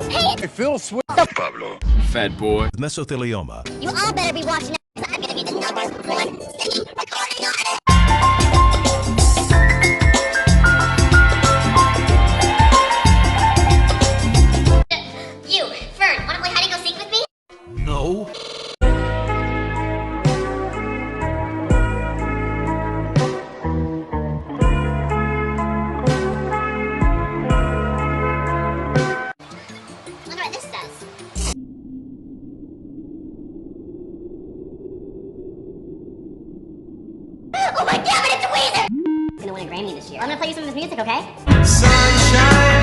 Hey, Phil Swift. Pablo. Fat boy. Mesothelioma. You all better be watching out, 'cause I'm gonna be the #1 city recording artist. You, Fern, wanna play hide and go seek with me? No. Wonder what this does. Oh my god, it's Weezer! He's gonna win a Grammy this year. I'm gonna play you some of his music, okay? Sunshine.